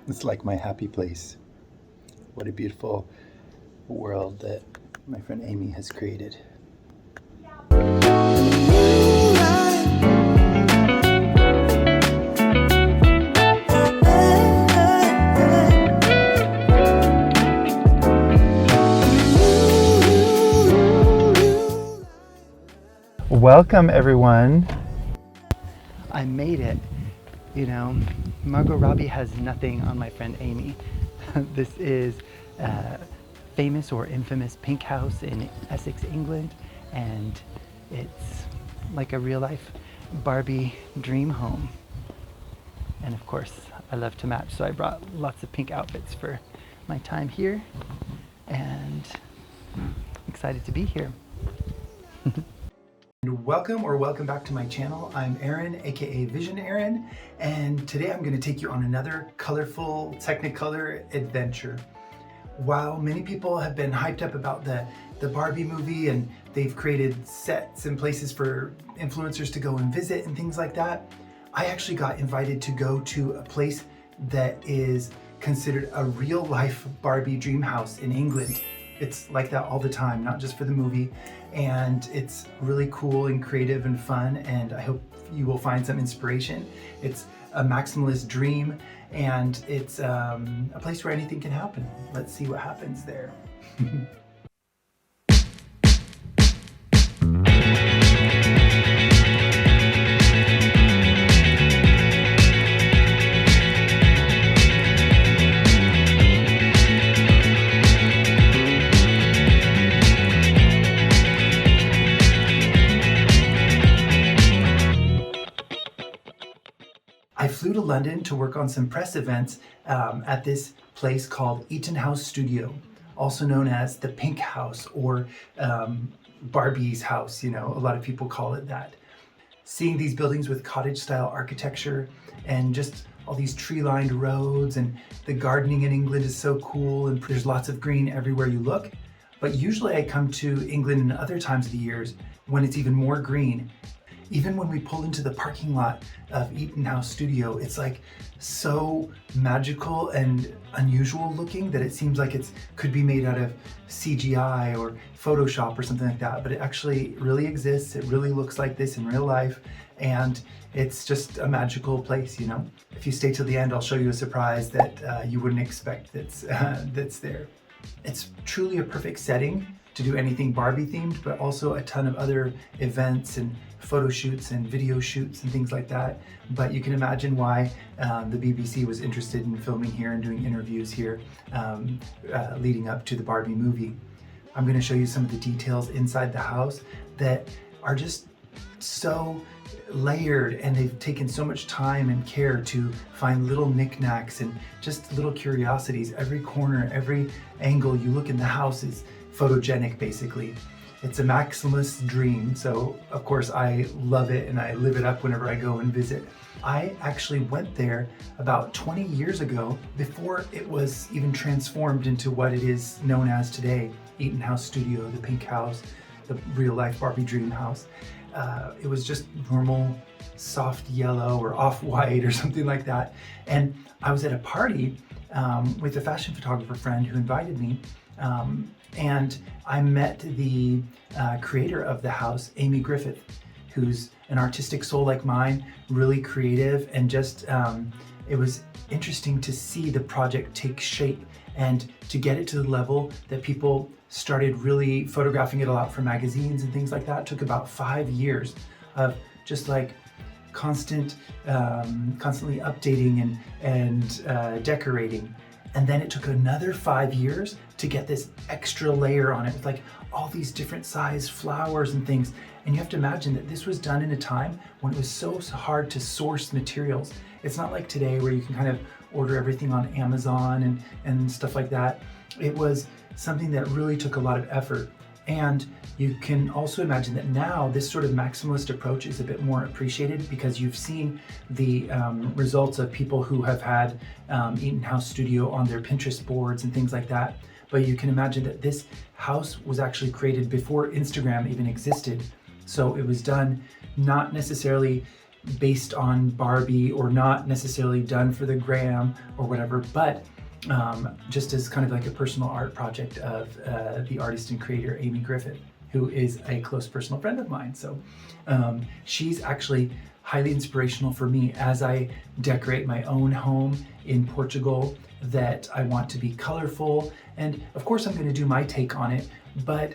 It's like my happy place. What a beautiful world that my friend Amy has created. Welcome everyone. I made it. You know, Margot Robbie has nothing on my friend Amy. This is a famous or infamous pink house in Essex, England, and it's like a real life Barbie dream home. And of course, I love to match, so I brought lots of pink outfits for my time here, and I'm excited to be here. Welcome back to my channel. I'm Aaron, aka Visionaaron, and today I'm going to take you on another colorful Technicolor adventure. While many people have been hyped up about the Barbie movie and they've created sets and places for influencers to go and visit and things like that, I actually got invited to go to a place that is considered a real life Barbie dream house in England. It's like that all the time, not just for the movie, and it's really cool and creative and fun, and I hope you will find some inspiration. It's a maximalist dream, and it's a place where anything can happen. Let's see what happens there. I flew to London to work on some press events at this place called Eaton House Studio, also known as the Pink House or Barbie's house, you know, a lot of people call it that. Seeing these buildings with cottage style architecture and just all these tree-lined roads, and the gardening in England is so cool, and there's lots of green everywhere you look. But usually I come to England in other times of the years when it's even more green. Even when we pull into the parking lot of Eaton House Studio, it's like so magical and unusual looking that it seems like it could be made out of CGI or Photoshop or something like that, but it actually really exists. It really looks like this in real life, and it's just a magical place, you know? If you stay till the end, I'll show you a surprise that you wouldn't expect that's there. It's truly a perfect setting to do anything Barbie themed, but also a ton of other events and photo shoots and video shoots and things like that. But you can imagine why the BBC was interested in filming here and doing interviews here leading up to the Barbie movie. I'm going to show you some of the details inside the house that are just so layered, and they've taken so much time and care to find little knickknacks and just little curiosities. Every corner, every angle you look in the house is photogenic, basically. It's a maximalist dream, so of course I love it and I live it up whenever I go and visit. I actually went there about 20 years ago, before it was even transformed into what it is known as today, Eaton House Studio, the Pink House, the real life Barbie dream house. It was just normal soft yellow or off-white or something like that. And I was at a party with a fashion photographer friend who invited me, and I met the creator of the house, Amy Griffith, who's an artistic soul like mine, really creative, and just it was interesting to see the project take shape and to get it to the level that people started really photographing it a lot for magazines and things like that. It took about 5 years of just like constantly updating and decorating. And then it took another 5 years to get this extra layer on it with like all these different size flowers and things. And you have to imagine that this was done in a time when it was so hard to source materials. It's not like today where you can kind of order everything on Amazon and stuff like that. It was something that really took a lot of effort. And you can also imagine that now this sort of maximalist approach is a bit more appreciated because you've seen the results of people who have had Eaton House Studio on their Pinterest boards and things like that. But you can imagine that this house was actually created before Instagram even existed. So it was done not necessarily based on Barbie or not necessarily done for the gram or whatever, but just as kind of like a personal art project of the artist and creator Amy Griffith, who is a close personal friend of mine. So she's actually highly inspirational for me as I decorate my own home in Portugal, that I want to be colorful. And of course I'm going to do my take on it, but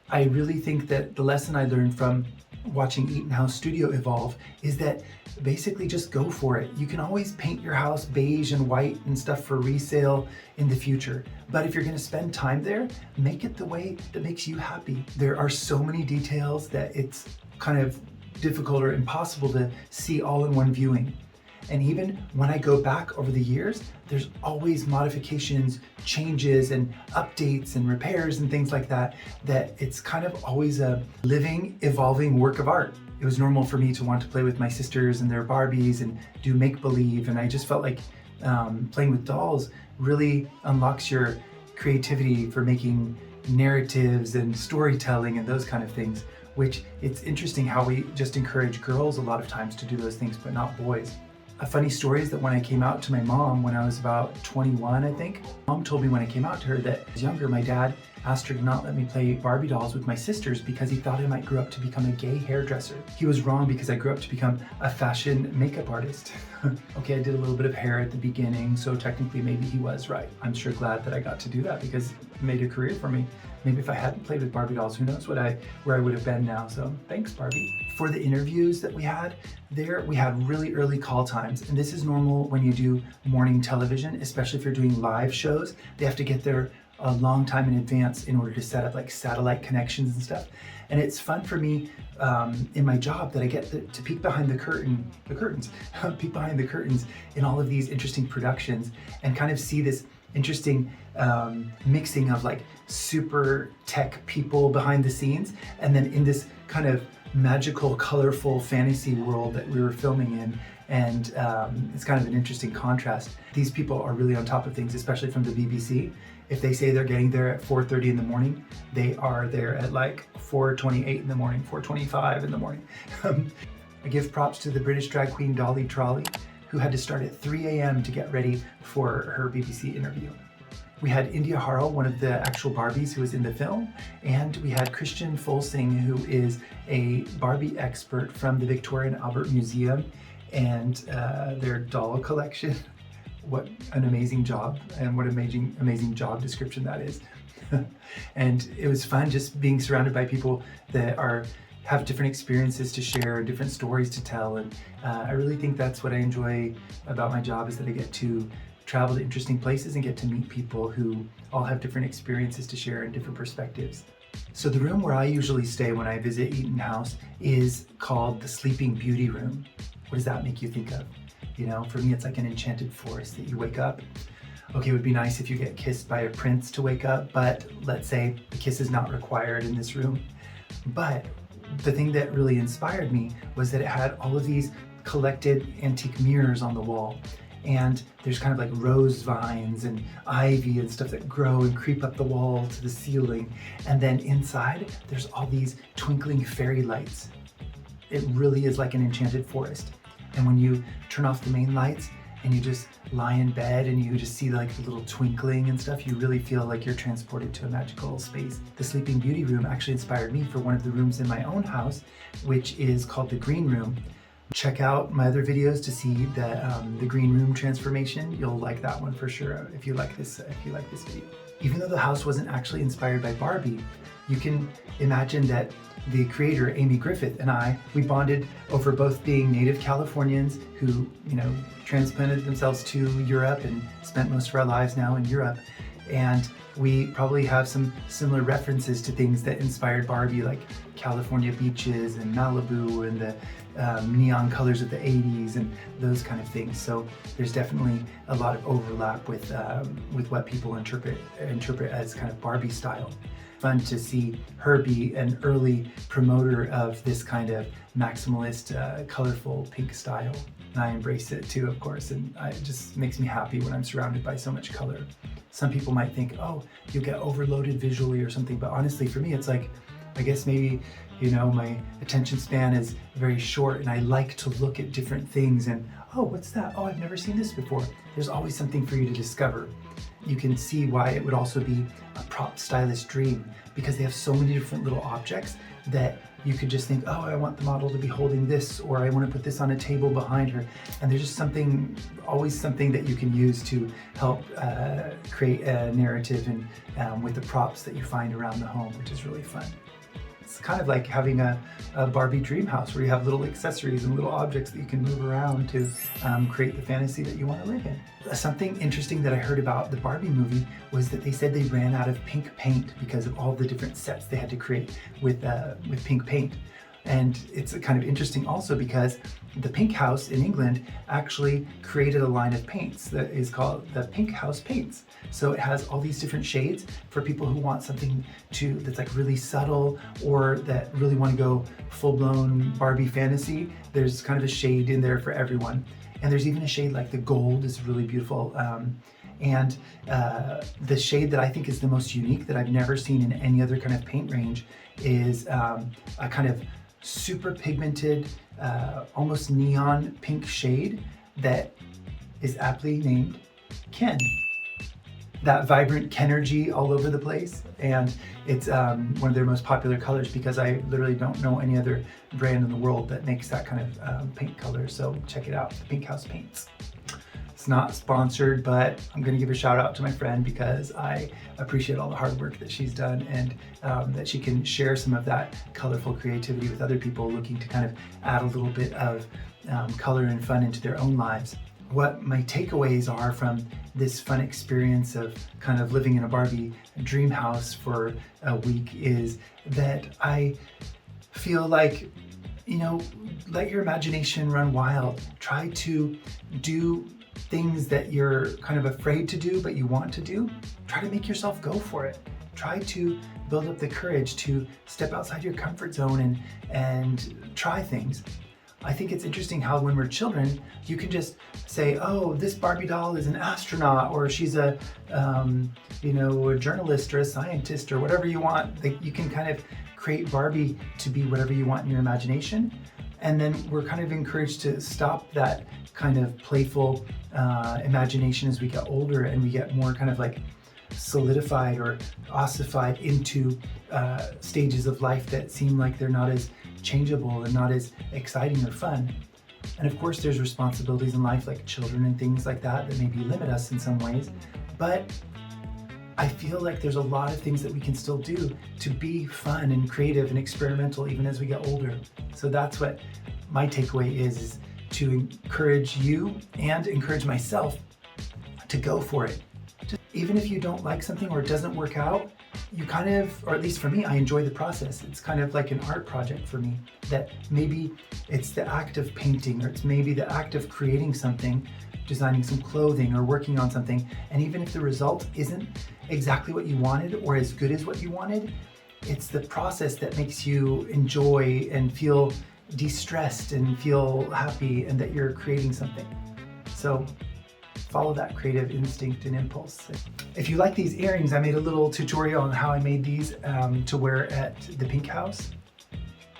I really think that the lesson I learned from watching Eaton House Studio evolve is that basically just go for it. You can always paint your house beige and white and stuff for resale in the future. But if you're going to spend time there, make it the way that makes you happy. There are so many details that it's kind of difficult or impossible to see all in one viewing. And even when I go back over the years, there's always modifications, changes, and updates and repairs and things like that, that it's kind of always a living, evolving work of art. It was normal for me to want to play with my sisters and their Barbies and do make-believe, and I just felt like playing with dolls really unlocks your creativity for making narratives and storytelling and those kind of things, which it's interesting how we just encourage girls a lot of times to do those things, but not boys. A funny story is that when I came out to my mom when I was about 21, I think, Mom told me when I came out to her that as younger, my dad asked her to not let me play Barbie dolls with my sisters because he thought I might grow up to become a gay hairdresser. He was wrong because I grew up to become a fashion makeup artist. Okay, I did a little bit of hair at the beginning, so technically maybe he was right. I'm sure glad that I got to do that because it made a career for me. Maybe if I hadn't played with Barbie dolls, who knows where I would have been now. So thanks, Barbie. For the interviews that we had there, we had really early call times. And this is normal when you do morning television, especially if you're doing live shows. They have to get there a long time in advance in order to set up like satellite connections and stuff. And it's fun for me in my job that I get to peek behind the curtains, peek behind the curtains in all of these interesting productions and kind of see this interesting mixing of like super tech people behind the scenes, and then in this kind of magical, colorful fantasy world that we were filming in. And it's kind of an interesting contrast. These people are really on top of things, especially from the BBC. If they say they're getting there at 4:30 in the morning, they are there at like 4:28 in the morning, 4:25 in the morning. I give props to the British drag queen Dolly Trolley, who had to start at 3 a.m. to get ready for her BBC interview. We had India Harl, one of the actual Barbies who was in the film, and we had Christian Folsing, who is a Barbie expert from the Victoria and Albert Museum and their doll collection. What an amazing job, and what amazing job description that is. And it was fun just being surrounded by people that have different experiences to share and different stories to tell. And I really think that's what I enjoy about my job, is that I get to travel to interesting places and get to meet people who all have different experiences to share and different perspectives. So the room where I usually stay when I visit Eaton House is called the Sleeping Beauty Room. What does that make you think of? You know, for me, it's like an enchanted forest that you wake up. Okay, it would be nice if you get kissed by a prince to wake up, but let's say the kiss is not required in this room. But the thing that really inspired me was that it had all of these collected antique mirrors on the wall. And there's kind of like rose vines and ivy and stuff that grow and creep up the wall to the ceiling. And then inside, there's all these twinkling fairy lights. It really is like an enchanted forest. And when you turn off the main lights and you just lie in bed and you just see like the little twinkling and stuff, you really feel like you're transported to a magical space. The Sleeping Beauty Room actually inspired me for one of the rooms in my own house, which is called the Green Room. Check out my other videos to see the green room transformation. You'll like that one for sure if you like this video. Even though the house wasn't actually inspired by Barbie, you can imagine that the creator, Amy Griffith, and we bonded over both being native Californians who, transplanted themselves to Europe and spent most of our lives now in Europe. And we probably have some similar references to things that inspired Barbie, like California beaches and Malibu and the neon colors of the 80s and those kind of things. So there's definitely a lot of overlap with what people interpret as kind of Barbie style. Fun to see her be an early promoter of this kind of maximalist, colorful pink style. And I embrace it too, of course, and it just makes me happy when I'm surrounded by so much color. Some people might think, oh, you get overloaded visually or something, but honestly for me it's like, I guess maybe, my attention span is very short and I like to look at different things and, oh, what's that? Oh, I've never seen this before. There's always something for you to discover. You can see why it would also be a prop stylist dream, because they have so many different little objects that you could just think, oh, I want the model to be holding this, or I want to put this on a table behind her. And there's just always something that you can use to help create a narrative and with the props that you find around the home, which is really fun. It's kind of like having a Barbie dream house where you have little accessories and little objects that you can move around to create the fantasy that you want to live in. Something interesting that I heard about the Barbie movie was that they said they ran out of pink paint because of all the different sets they had to create with pink paint. And it's kind of interesting also because the Pink House in England actually created a line of paints that is called the Pink House paints. So it has all these different shades for people who want something that's like really subtle, or that really want to go full-blown Barbie fantasy. There's kind of a shade in there for everyone. And there's even a shade like the gold is really beautiful. And the shade that I think is the most unique that I've never seen in any other kind of paint range is a kind of super pigmented, almost neon pink shade that is aptly named Ken. That vibrant Kenergy all over the place, and it's one of their most popular colors because I literally don't know any other brand in the world that makes that kind of paint color, so check it out, the Pink House paints. It's not sponsored, but I'm going to give a shout out to my friend because I appreciate all the hard work that she's done, and that she can share some of that colorful creativity with other people looking to kind of add a little bit of color and fun into their own lives. What my takeaways are from this fun experience of kind of living in a Barbie dream house for a week is that I feel like, let your imagination run wild. Try to do things that you're kind of afraid to do but you want to do. Try to make yourself go for it. Try to build up the courage to step outside your comfort zone and try things. I think it's interesting how when we're children, you can just say, oh, this Barbie doll is an astronaut, or she's a journalist or a scientist or whatever you want. You can kind of create Barbie to be whatever you want in your imagination. And then we're kind of encouraged to stop that kind of playful imagination as we get older and we get more kind of like solidified or ossified into stages of life that seem like they're not as changeable and not as exciting or fun. And of course there's responsibilities in life like children and things like that that maybe limit us in some ways, but I feel like there's a lot of things that we can still do to be fun and creative and experimental even as we get older. So that's what my takeaway is to encourage you and encourage myself to go for it. Even if you don't like something or it doesn't work out, you kind of, or at least for me, I enjoy the process. It's kind of like an art project for me, that maybe it's the act of painting, or it's maybe the act of creating something, designing some clothing or working on something. And even if the result isn't exactly what you wanted or as good as what you wanted, it's the process that makes you enjoy and feel de-stressed and feel happy and that you're creating something. So follow that creative instinct and impulse. If you like these earrings, I made a little tutorial on how I made these to wear at the Pink House.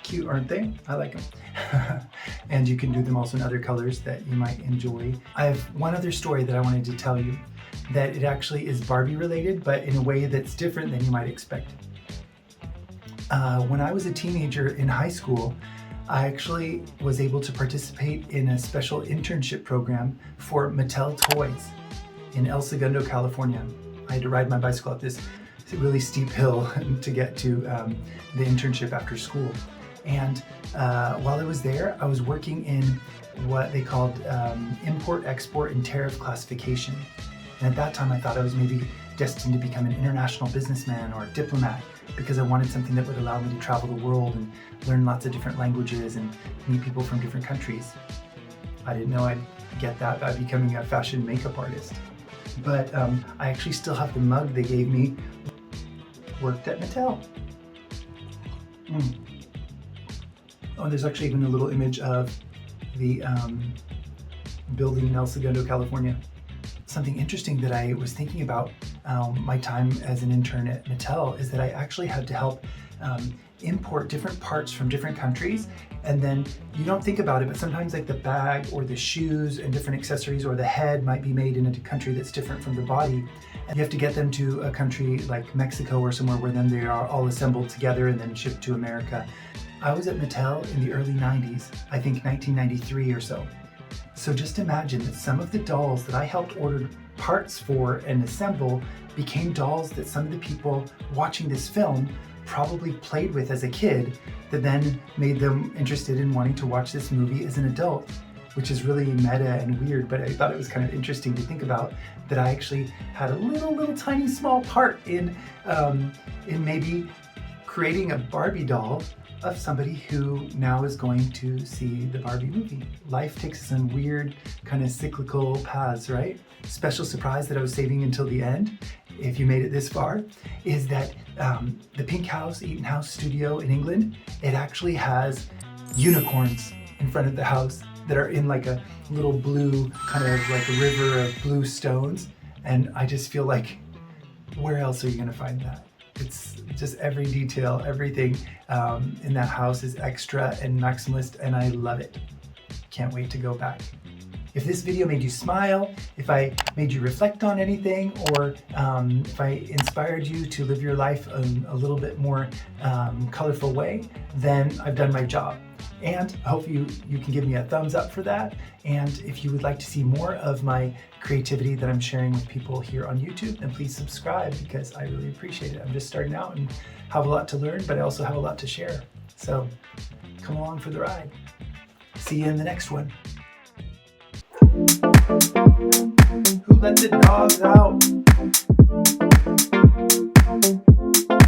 Cute, aren't they? I like them. And you can do them also in other colors that you might enjoy. I have one other story that I wanted to tell you, that it actually is Barbie related, but in a way that's different than you might expect. When I was a teenager in high school, I actually was able to participate in a special internship program for Mattel Toys in El Segundo, California. I had to ride my bicycle up this really steep hill to get to the internship after school. And while I was there, I was working in what they called import, export, and tariff classification. And at that time, I thought I was maybe destined to become an international businessman or a diplomat, because I wanted something that would allow me to travel the world and learn lots of different languages and meet people from different countries. I didn't know I'd get that by becoming a fashion makeup artist. But I actually still have the mug they gave me. Worked at Mattel. Oh, there's actually even a little image of the building in El Segundo, California. Something interesting that I was thinking about my time as an intern at Mattel is that I actually had to help import different parts from different countries, and then you don't think about it, but sometimes like the bag or the shoes and different accessories or the head might be made in a country that's different from the body. And you have to get them to a country like Mexico or somewhere where then they are all assembled together and then shipped to America. I was at Mattel in the early 90s, I think 1993 or so. So just imagine that some of the dolls that I helped order parts for and assemble became dolls that some of the people watching this film probably played with as a kid, that then made them interested in wanting to watch this movie as an adult, which is really meta and weird, but I thought it was kind of interesting to think about that I actually had a little tiny small part in maybe creating a Barbie doll of somebody who now is going to see the Barbie movie. Life takes us on weird, kind of cyclical paths, right? Special surprise that I was saving until the end, if you made it this far, is that the Pink House, Eaton House Studio in England, it actually has unicorns in front of the house that are in like a little blue, kind of like a river of blue stones. And I just feel like, where else are you gonna find that? It's just every detail, everything in that house is extra and maximalist, and I love it. Can't wait to go back. If this video made you smile, if I made you reflect on anything, or if I inspired you to live your life in a little bit more colorful way, then I've done my job. And I hope you can give me a thumbs up for that. And if you would like to see more of my creativity that I'm sharing with people here on YouTube, then please subscribe, because I really appreciate it. I'm just starting out and have a lot to learn, but I also have a lot to share. So come along for the ride. See you in the next one. Who let the dogs out?